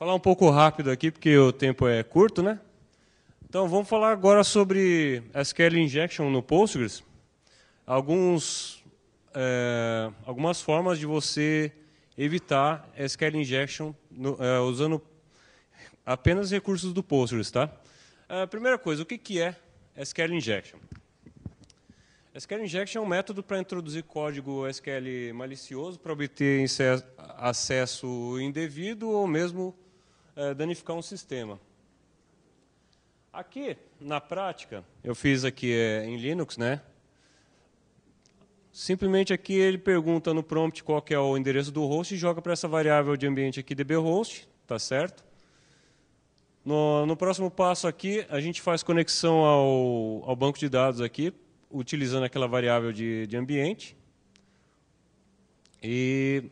Falar um pouco rápido aqui, porque o tempo é curto, né? Então, vamos falar agora sobre SQL Injection no Postgres. Algumas formas de você evitar SQL Injection usando apenas recursos do Postgres, tá? Primeira coisa, o que é SQL Injection? SQL Injection é um método para introduzir código SQL malicioso para obter acesso indevido ou mesmo danificar um sistema. Aqui, na prática, eu fiz aqui em Linux, né? Simplesmente aqui ele pergunta no prompt qual que é o endereço do host e joga para essa variável de ambiente aqui dbhost, tá certo? No próximo passo aqui, a gente faz conexão ao banco de dados aqui, utilizando aquela variável de ambiente. E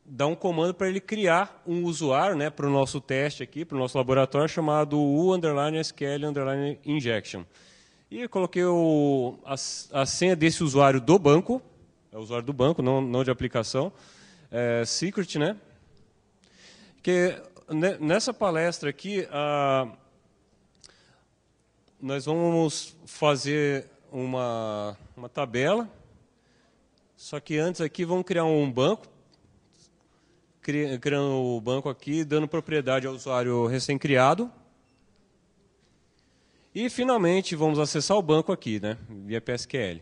dá um comando para ele criar um usuário, né, para o nosso teste aqui, para o nosso laboratório, chamado u_SQL_injection. E eu coloquei a senha desse usuário do banco, é o usuário do banco, não de aplicação, secret, né? Que nessa palestra aqui, nós vamos fazer uma tabela, só que antes aqui vamos criar um banco, criando o banco aqui, dando propriedade ao usuário recém-criado. E, finalmente, vamos acessar o banco aqui, né, via PSQL.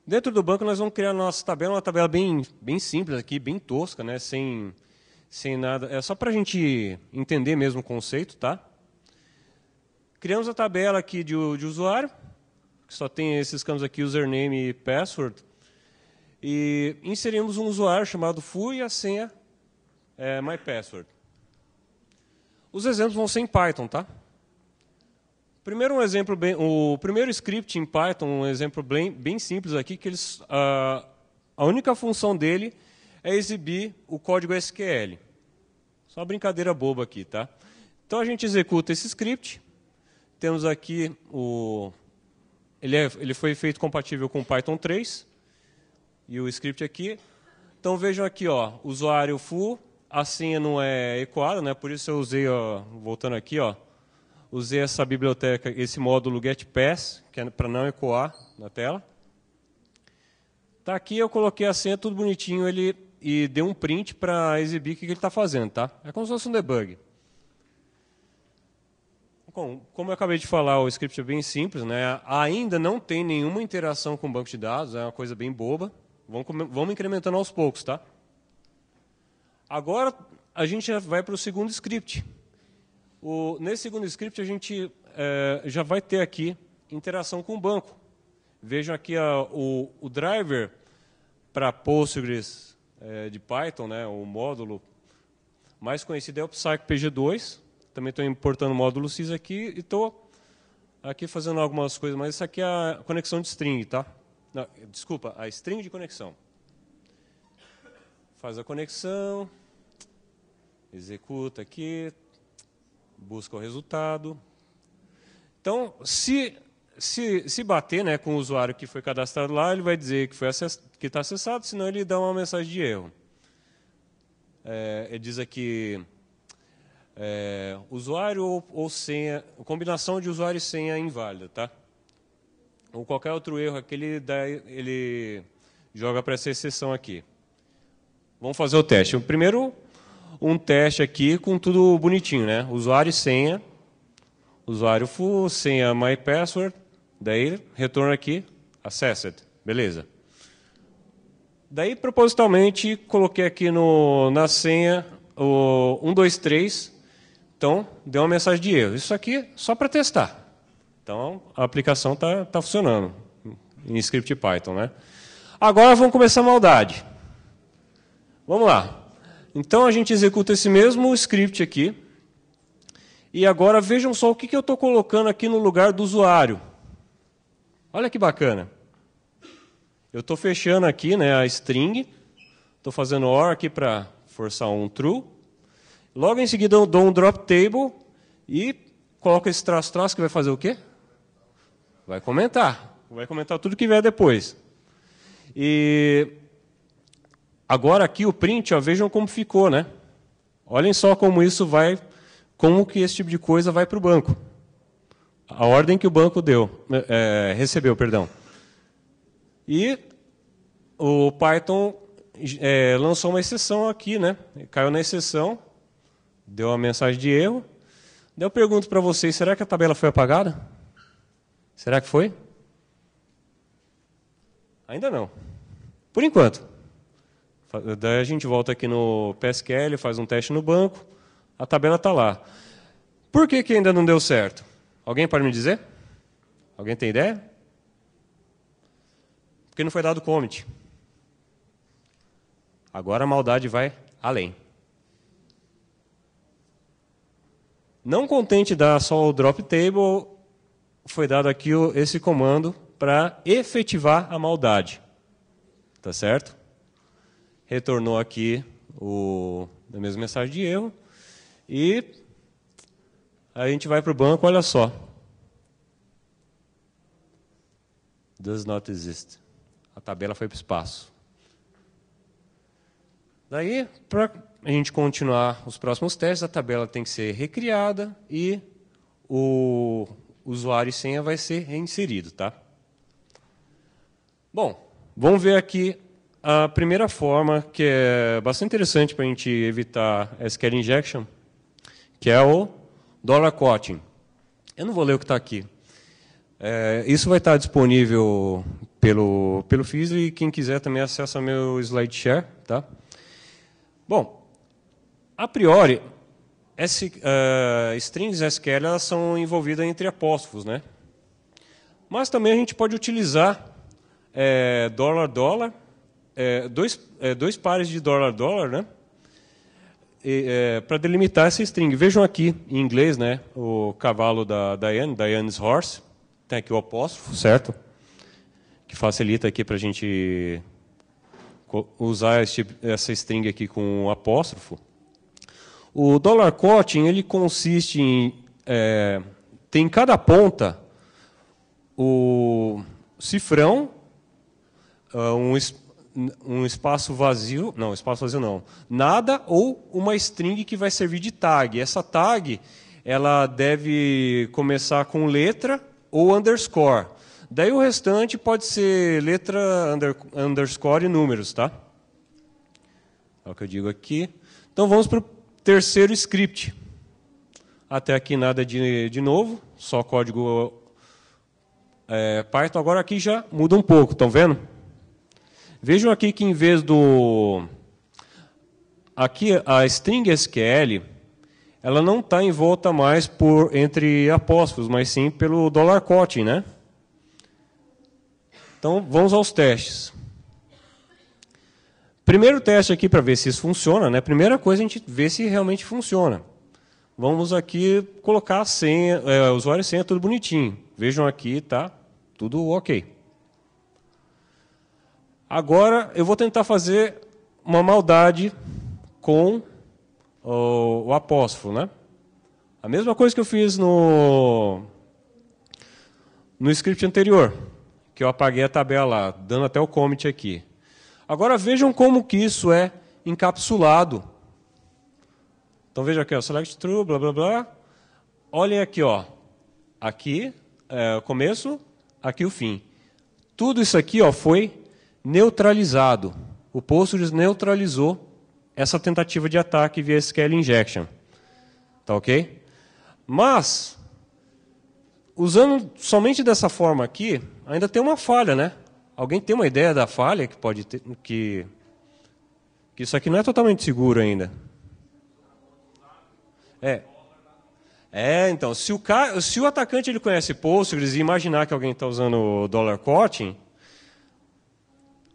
Dentro do banco, nós vamos criar a nossa tabela, uma tabela bem simples aqui, bem tosca, né, sem nada. É só para a gente entender mesmo o conceito, tá? Criamos a tabela aqui de usuário, que só tem esses campos aqui, username e password. E inserimos um usuário chamado foo e a senha myPassword. Os exemplos vão ser em Python, tá? Primeiro o primeiro script em Python, um exemplo bem simples aqui, que a única função dele é exibir o código SQL. Só uma brincadeira boba aqui, tá? Então a gente executa esse script. Temos aqui ele foi feito compatível com Python 3 e o script aqui. Então vejam aqui, ó, usuário foo, a senha não é ecoada, né? Por isso eu usei, ó, voltando aqui, ó, usei essa biblioteca, esse módulo getPass, que é para não ecoar na tela. Tá aqui, eu coloquei a senha tudo bonitinho, e dei um print para exibir o que ele está fazendo, tá? É como se fosse um debug. Bom, como eu acabei de falar, o script é bem simples, né? Ainda não tem nenhuma interação com o banco de dados, é uma coisa bem boba. Vamos incrementando aos poucos, tá? Agora a gente já vai para o segundo script. Nesse segundo script a gente já vai ter aqui interação com o banco. Vejam aqui o driver para Postgres de Python, né? O módulo mais conhecido é o PsycPG2. Também estou importando o módulo sys aqui e estou aqui fazendo algumas coisas, mas isso aqui é a conexão de string, tá? Não, desculpa, a string de conexão. Faz a conexão, executa aqui, busca o resultado. Então, se bater, né, com o usuário que foi cadastrado lá, ele vai dizer que está acessado, senão ele dá uma mensagem de erro. Ele diz aqui, usuário ou senha, combinação de usuário e senha inválida, tá? Ou qualquer outro erro aqui, ele joga para essa exceção aqui. Vamos fazer o teste. Primeiro, um teste aqui com tudo bonitinho, né? Usuário e senha, usuário foo, senha myPassword, daí retorna aqui, accessed, beleza. Daí, propositalmente, coloquei aqui na senha o 123, então deu uma mensagem de erro. Isso aqui só para testar. Então, a aplicação tá funcionando em script Python, né? Agora vamos começar a maldade. Vamos lá. Então, a gente executa esse mesmo script aqui. E agora vejam só o que eu estou colocando aqui no lugar do usuário. Olha que bacana. Eu estou fechando aqui, né, a string. Estou fazendo OR aqui para forçar um true. Logo em seguida eu dou um drop table e coloco esse traço que vai fazer o quê? Vai comentar. Vai comentar tudo que vier depois. E agora aqui o print, ó, vejam como ficou, né? Olhem só como isso vai, como que esse tipo de coisa vai para o banco. A ordem que o banco recebeu, perdão. E o Python lançou uma exceção aqui, né? Caiu na exceção, deu uma mensagem de erro. Daí eu pergunto para vocês, será que a tabela foi apagada? Será que foi? Ainda não. Por enquanto. Daí a gente volta aqui no PSQL, faz um teste no banco, a tabela está lá. Por que ainda não deu certo? Alguém pode me dizer? Alguém tem ideia? Porque não foi dado commit. Agora a maldade vai além. Não contente dar só o drop table, foi dado aqui esse comando para efetivar a maldade. Tá certo? Retornou aqui a mesma mensagem de erro. E a gente vai para o banco, olha só. Does not exist. A tabela foi para o espaço. Daí, para a gente continuar os próximos testes, a tabela tem que ser recriada e o usuário e senha vai ser reinserido. Tá? Bom, vamos ver aqui a primeira forma, que é bastante interessante para a gente evitar SQL injection, que é o $quoting. Eu não vou ler o que está aqui. Isso vai estar disponível pelo Fizzle e quem quiser também acessa meu SlideShare. Tá? Bom, a priori, strings SQL elas são envolvidas entre apóstrofos, né? Mas também a gente pode utilizar dois pares de $, né? Para delimitar essa string. Vejam aqui, em inglês, né, o cavalo da Diane, Diane's horse, tem aqui o apóstrofo, certo? Que facilita aqui para a gente usar essa string aqui com o apóstrofo. O $quoting, ele consiste em... tem em cada ponta o cifrão, um espaço vazio, não, nada, ou uma string que vai servir de tag. Essa tag, ela deve começar com letra ou underscore. Daí o restante pode ser letra, underscore e números, tá? É o que eu digo aqui. Então vamos para o terceiro script. Até aqui nada de novo, só código Python. Agora aqui já muda um pouco, estão vendo? Vejam aqui que em vez do... Aqui a string SQL, ela não está envolta mais entre apóstrofos, mas sim pelo $quoting, né? Então vamos aos testes. Primeiro teste aqui para ver se isso funciona, né? Primeira coisa a gente vê se realmente funciona. Vamos aqui colocar a senha, usuário e senha, tudo bonitinho. Vejam aqui, tá tudo ok. Agora eu vou tentar fazer uma maldade com o apóstrofo, né? A mesma coisa que eu fiz no script anterior, que eu apaguei a tabela lá, dando até o commit aqui. Agora vejam como que isso é encapsulado. Então veja aqui, ó, select true, blá blá blá. Olhem aqui, ó. Aqui o começo, aqui o fim. Tudo isso aqui, ó, foi neutralizado. O Postgres neutralizou essa tentativa de ataque via SQL injection. Tá ok? Mas, usando somente dessa forma aqui, ainda tem uma falha, né? Alguém tem uma ideia da falha que pode ter, que isso aqui não é totalmente seguro ainda? Então, se o atacante ele conhece Postgres e imaginar que alguém está usando o $quoting,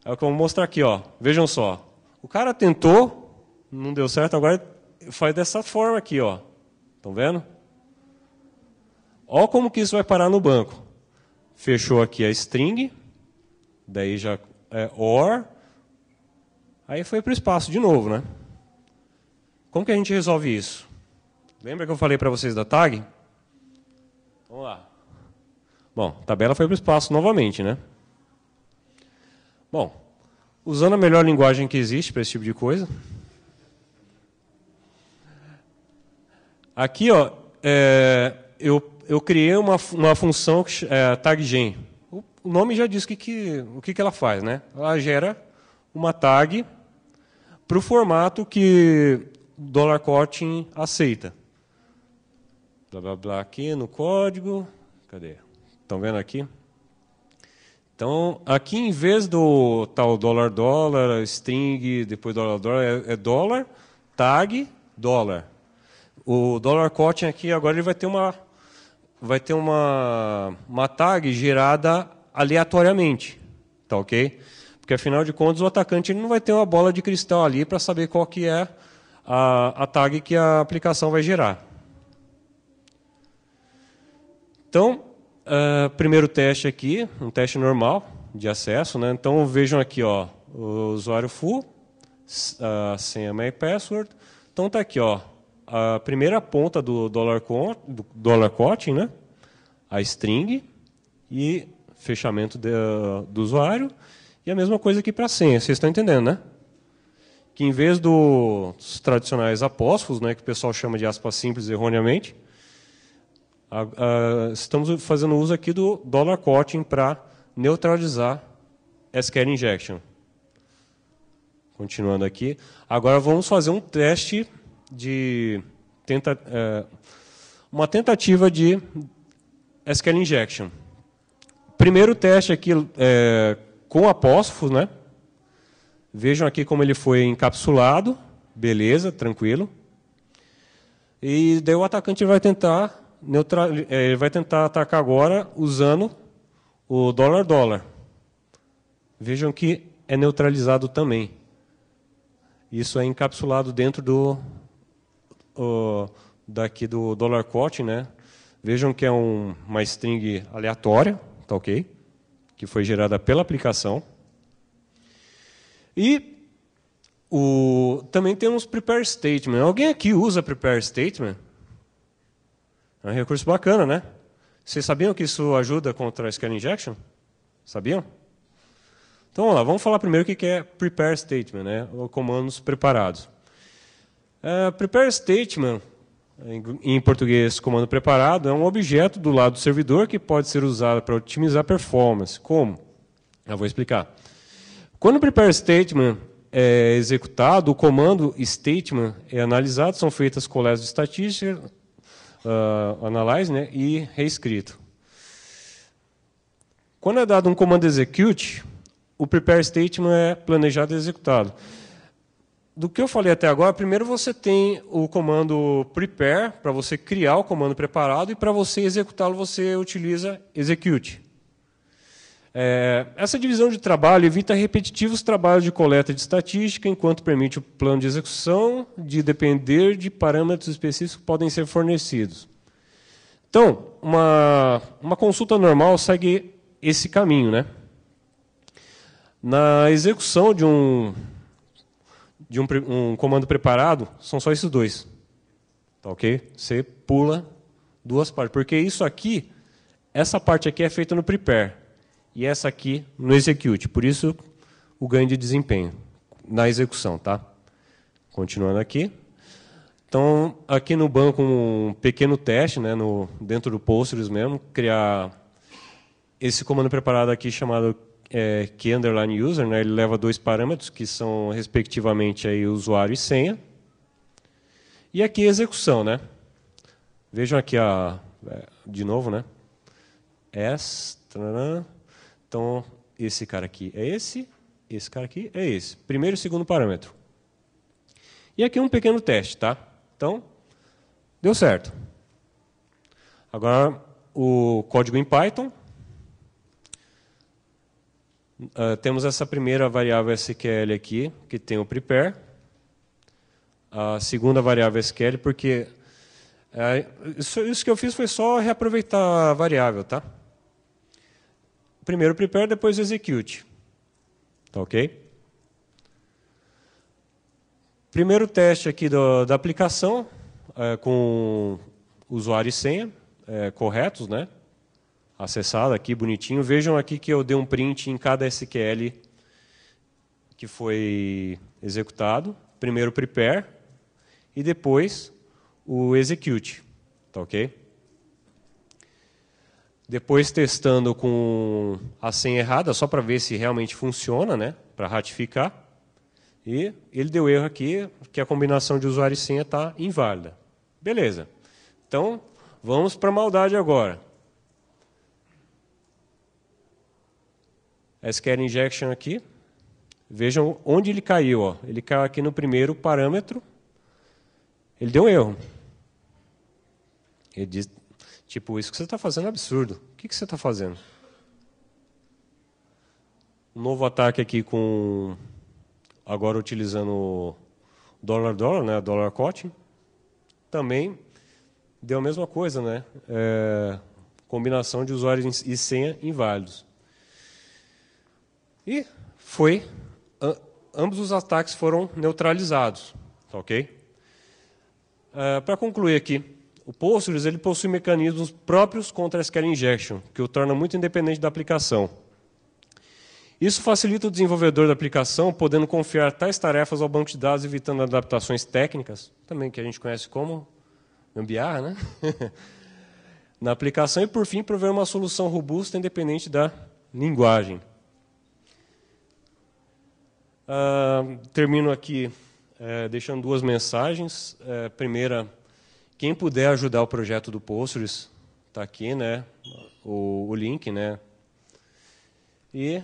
é o que eu vou mostrar aqui, ó. Vejam só. O cara tentou, não deu certo, agora faz dessa forma aqui, ó. Estão vendo? Olha como que isso vai parar no banco. Fechou aqui a string, daí já OR, aí foi para o espaço de novo, né? Como que a gente resolve isso? Lembra que eu falei para vocês da tag? Vamos lá. Bom, a tabela foi para o espaço novamente, né? Bom, usando a melhor linguagem que existe para esse tipo de coisa, Aqui, ó, eu criei uma função taggen. O nome já diz o que ela faz, né? Ela gera uma tag para o formato que o $Kotlin aceita. Blá, blá, blá, aqui no código. Cadê? Estão vendo aqui? Então, aqui em vez do tal $, string, depois $, é dólar, tag, dólar. O $Kotlin aqui agora ele vai ter uma tag gerada aleatoriamente, tá ok? Porque afinal de contas o atacante ele não vai ter uma bola de cristal ali para saber qual que é a tag que a aplicação vai gerar. Então, primeiro teste aqui, um teste normal de acesso, né? Então vejam aqui, ó, o usuário full, a senha my password. Então está aqui, ó, a primeira ponta do $Kotlin, né? A string e fechamento do usuário. E a mesma coisa aqui para a senha, vocês estão entendendo, né? Que em vez dos tradicionais apóstrofos, né, que o pessoal chama de aspas simples erroneamente, estamos fazendo uso aqui do $Kotlin para neutralizar SQL injection. Continuando aqui. Agora vamos fazer um teste de uma tentativa de SQL injection. Primeiro teste aqui com apóstrofos, né? Vejam aqui como ele foi encapsulado. Beleza, tranquilo. E daí o atacante vai tentar ele vai tentar atacar agora usando o $. Vejam que é neutralizado também. Isso é encapsulado dentro daqui do $Kotlin, né? Vejam que é uma string aleatória, tá ok? Que foi gerada pela aplicação. E também temos prepare statement. Alguém aqui usa prepare statement? É um recurso bacana, né? Vocês sabiam que isso ajuda contra a SQL injection? Sabiam? Então, vamos lá. Vamos falar primeiro o que é prepare statement, né? Ou comandos preparados. Prepare statement, em português, comando preparado, é um objeto do lado do servidor que pode ser usado para otimizar a performance. Como? Eu vou explicar. Quando o prepare statement é executado, o comando statement é analisado, são feitas coletas de estatística, analyze, né, e reescrito. Quando é dado um comando execute, o prepare statement é planejado e executado. Do que eu falei até agora, primeiro você tem o comando prepare, para você criar o comando preparado, e para você executá-lo você utiliza execute. Essa divisão de trabalho evita repetitivos trabalhos de coleta de estatística, enquanto permite o plano de execução de depender de parâmetros específicos que podem ser fornecidos. Então, uma consulta normal segue esse caminho, né? Na execução de um comando preparado, são só esses dois. Tá ok? Você pula duas partes, porque isso aqui, essa parte aqui é feita no prepare. E essa aqui no execute. Por isso, o ganho de desempenho na execução. Tá? Continuando aqui. Então, aqui no banco, um pequeno teste, né, dentro do Postgres mesmo, criar esse comando preparado aqui chamado key_user. Né, ele leva dois parâmetros, que são, respectivamente, aí, usuário e senha. E aqui a execução. Né? Vejam aqui, de novo, né? Então, esse cara aqui é esse cara aqui é esse. Primeiro e segundo parâmetro. E aqui um pequeno teste, tá? Então, deu certo. Agora, o código em Python. Temos essa primeira variável SQL aqui, que tem o prepare. A segunda variável SQL, porque isso que eu fiz foi só reaproveitar a variável, tá? Primeiro prepare, depois execute. Tá ok? Primeiro teste aqui da aplicação, com usuário e senha corretos, né? Acessado aqui, bonitinho. Vejam aqui que eu dei um print em cada SQL que foi executado. Primeiro prepare e depois o execute, tá ok? Depois testando com a senha errada, só para ver se realmente funciona, né? Para ratificar. E ele deu erro aqui, que a combinação de usuário e senha está inválida. Beleza. Então, vamos para a maldade agora. SQL injection aqui. Vejam onde ele caiu. Ó. Ele caiu aqui no primeiro parâmetro. Ele deu um erro. Ele diz, tipo, isso que você está fazendo é absurdo. O que você está fazendo? Um novo ataque aqui com... Agora utilizando o $, né, dollar quoting. Também deu a mesma coisa, né? Combinação de usuários e senha inválidos. E foi... ambos os ataques foram neutralizados. Tá ok? Para concluir aqui, o Postgres ele possui mecanismos próprios contra a SQL injection, que o torna muito independente da aplicação. Isso facilita o desenvolvedor da aplicação, podendo confiar tais tarefas ao banco de dados, evitando adaptações técnicas, também que a gente conhece como gambiarra, né? Na aplicação, e por fim, prover uma solução robusta independente da linguagem. Termino aqui deixando duas mensagens. Primeira, quem puder ajudar o projeto do Postgres, está aqui, né? O link, né? E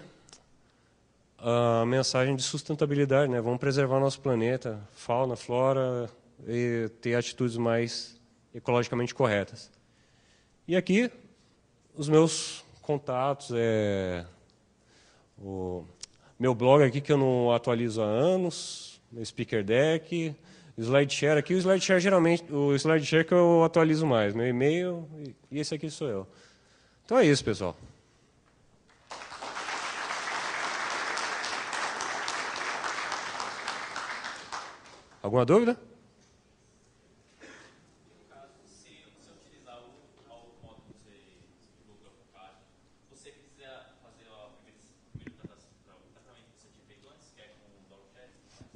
a mensagem de sustentabilidade, né? Vamos preservar nosso planeta, fauna, flora, e ter atitudes mais ecologicamente corretas. E aqui, os meus contatos, o meu blog aqui que eu não atualizo há anos, meu speaker deck, o SlideShare aqui, o SlideShare geralmente, o SlideShare que eu atualizo mais, meu e-mail, e esse aqui sou eu. Então é isso, pessoal. Alguma dúvida? No caso, se você utilizar o modo que você explicou para o caso, você quiser fazer o primeiro tratamento que você tinha feito antes, que é com o $share?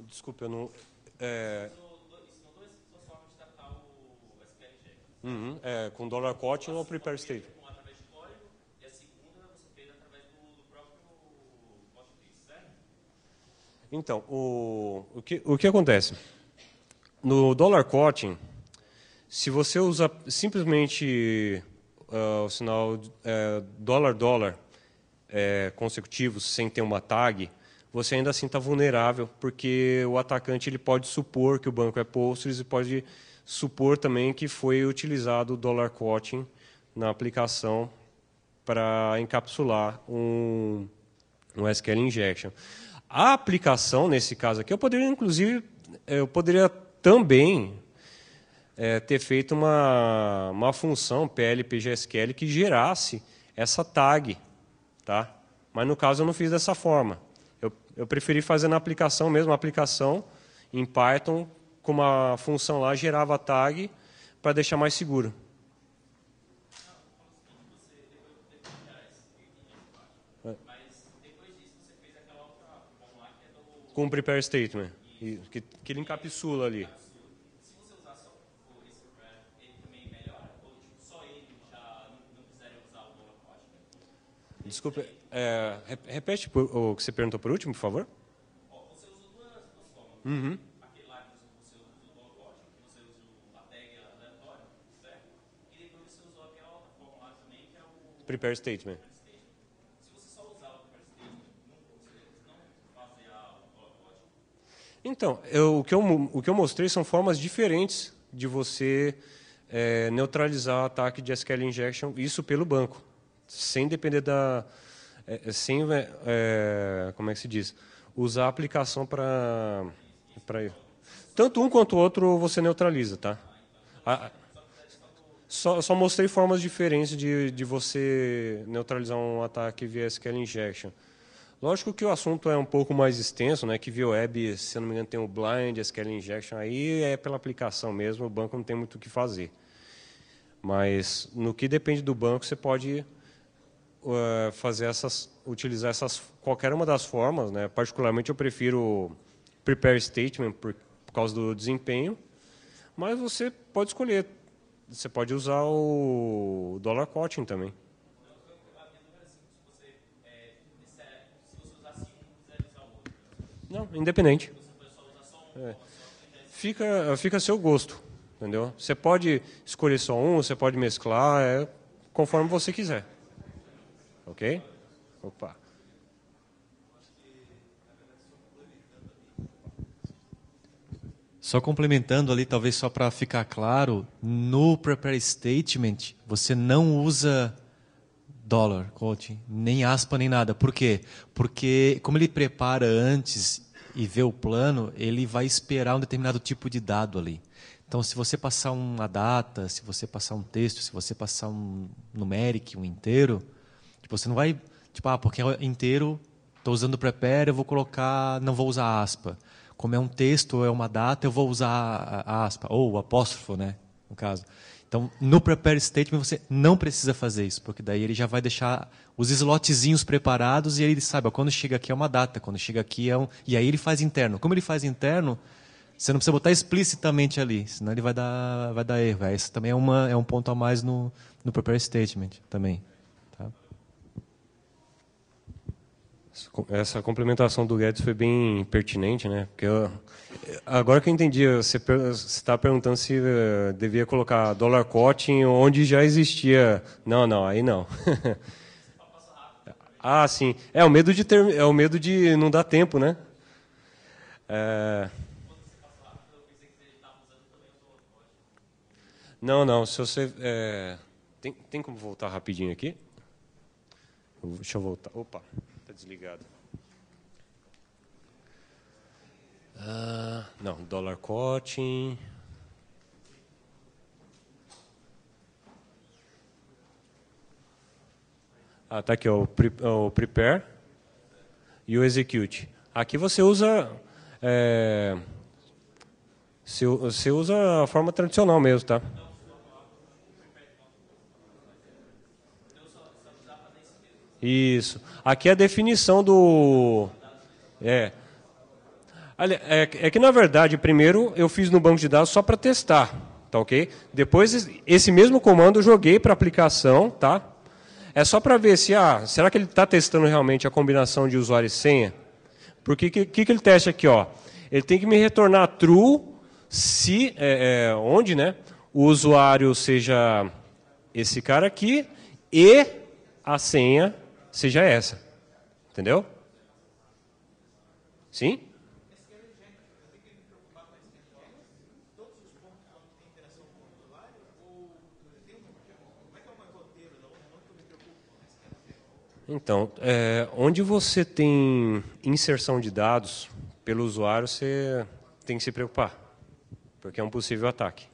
Desculpa, eu não... São duas formas de tratar o SQL injection. Com dollar quoting ou prepare state? Através de código, e a segunda você fez através do próprio Postgres, certo? Então, o que acontece? No dollar quoting, se você usa simplesmente o sinal $, consecutivos, sem ter uma tag, você ainda assim está vulnerável, porque o atacante ele pode supor que o banco é Postgres e pode supor também que foi utilizado o dollar quoting na aplicação para encapsular um SQL injection. A aplicação, nesse caso aqui, eu poderia também ter feito uma função PL/PGSQL que gerasse essa tag, tá? Mas no caso eu não fiz dessa forma. Eu preferi fazer na aplicação mesmo, a aplicação em Python, com uma função lá, gerava a tag para deixar mais seguro. Com o prepare statement, que ele encapsula ali. Se você usar só esse prepare, ele também melhora? Ou só ele já não quiserem usar o dollar quoting? Desculpa, repete o que você perguntou por último, por favor? Você usou duas formas. Aquele lá que você usa o dollar quoting, que você usa a tag aleatória, certo? E depois você usou aquela outra forma lá também, que é o Prepare statement. Se você só usar o prepare statement, não fazer o dollar quoting. Então, o que eu mostrei são formas diferentes de você neutralizar o ataque de SQL injection, isso pelo banco, sem depender como é que se diz? Usar a aplicação para tanto um quanto o outro você neutraliza, tá? Só mostrei formas diferentes de você neutralizar um ataque via SQL injection. Lógico que o assunto é um pouco mais extenso, né? Que via web, se eu não me engano, tem o blind, SQL injection, aí é pela aplicação mesmo, o banco não tem muito o que fazer. Mas no que depende do banco, você pode utilizar qualquer uma das formas, né? Particularmente eu prefiro prepare statement por causa do desempenho, mas você pode escolher. Você pode usar o dollar cotting também. Não, independente. É. Fica a seu gosto, entendeu? Você pode escolher só um, você pode mesclar, conforme você quiser. Ok? Opa. Só complementando ali, talvez só para ficar claro, no Prepare Statement você não usa dollar quoting, nem aspa, nem nada. Por quê? Porque como ele prepara antes e vê o plano, ele vai esperar um determinado tipo de dado ali. Então, se você passar uma data, se você passar um texto, se você passar um numeric, um inteiro, tipo, você não vai, tipo, porque é inteiro, estou usando o prepare, eu vou colocar, não vou usar aspa. Como é um texto ou é uma data, eu vou usar a aspa, ou o apóstrofo, né, no caso. Então, no Prepare Statement, você não precisa fazer isso, porque daí ele já vai deixar os slotzinhos preparados e ele sabe, ó, quando chega aqui é uma data, quando chega aqui é um... E aí ele faz interno. Como ele faz interno, você não precisa botar explicitamente ali, senão ele vai dar erro. Esse também é um ponto a mais no Prepare Statement também. Tá? Essa complementação do Guedes foi bem pertinente, né? Porque agora que eu entendi, você está perguntando se devia colocar dollar cotting onde já existia. Não, aí não. Ah, sim. É o medo de não dar tempo, né? Não. Se você tem como voltar rapidinho aqui? Deixa eu voltar. Opa, está desligado. Não, dollar cotting. Tá aqui ó, o prepare e o execute. Aqui você usa você usa a forma tradicional mesmo, tá? Isso. Aqui é a definição do é que, na verdade, primeiro eu fiz no banco de dados só para testar, tá ok? Depois, esse mesmo comando eu joguei para a aplicação, tá? É só para ver se, será que ele está testando realmente a combinação de usuário e senha? Porque que ele testa aqui, ó? Ele tem que me retornar true se, onde, né? O usuário seja esse cara aqui e a senha seja essa. Entendeu? Sim? Então, onde você tem inserção de dados pelo usuário, você tem que se preocupar, porque é um possível ataque.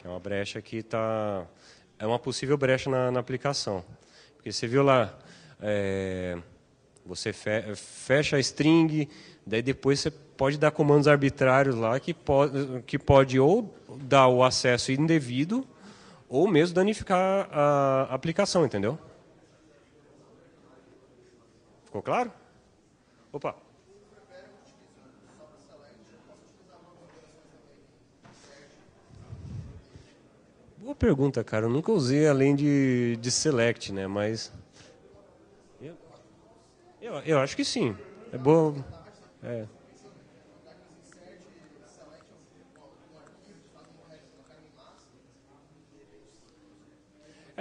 É uma brecha que está... É uma possível brecha na aplicação. Porque você viu lá, você fecha a string, daí depois você pode dar comandos arbitrários lá que pode ou dar o acesso indevido ou mesmo danificar a aplicação, entendeu? Ficou claro? Opa. Boa pergunta, cara. Eu nunca usei além de select, né? Mas eu acho que sim. É boa.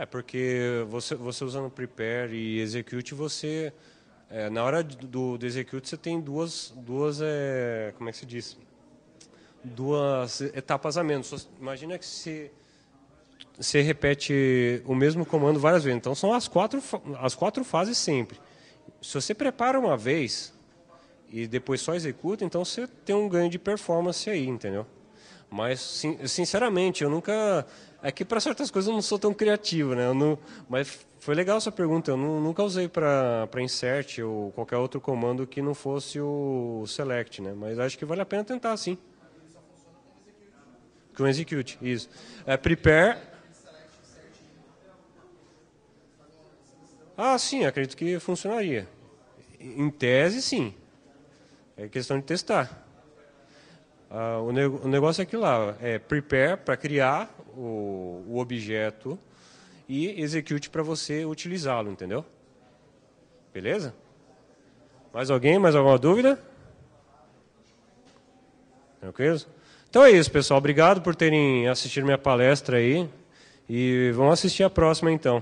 Porque você usando prepare e execute, você na hora do execute você tem duas como é que se diz? Duas etapas a menos. Imagina que você repete o mesmo comando várias vezes. Então são as quatro fases sempre. Se você prepara uma vez e depois só executa, então você tem um ganho de performance aí, entendeu? Mas, sinceramente, eu nunca... É que para certas coisas eu não sou tão criativo, né? Mas foi legal essa pergunta. Eu nunca usei para insert ou qualquer outro comando que não fosse o select, né? Mas acho que vale a pena tentar, sim. Com execute, isso. Prepare... sim, acredito que funcionaria. Em tese, sim. É questão de testar. O negócio é aquilo lá, é prepare para criar o objeto e execute para você utilizá-lo, entendeu? Beleza? Mais alguém? Mais alguma dúvida? Tranquilo? Então é isso, pessoal. Obrigado por terem assistido minha palestra aí. E vamos assistir a próxima, então.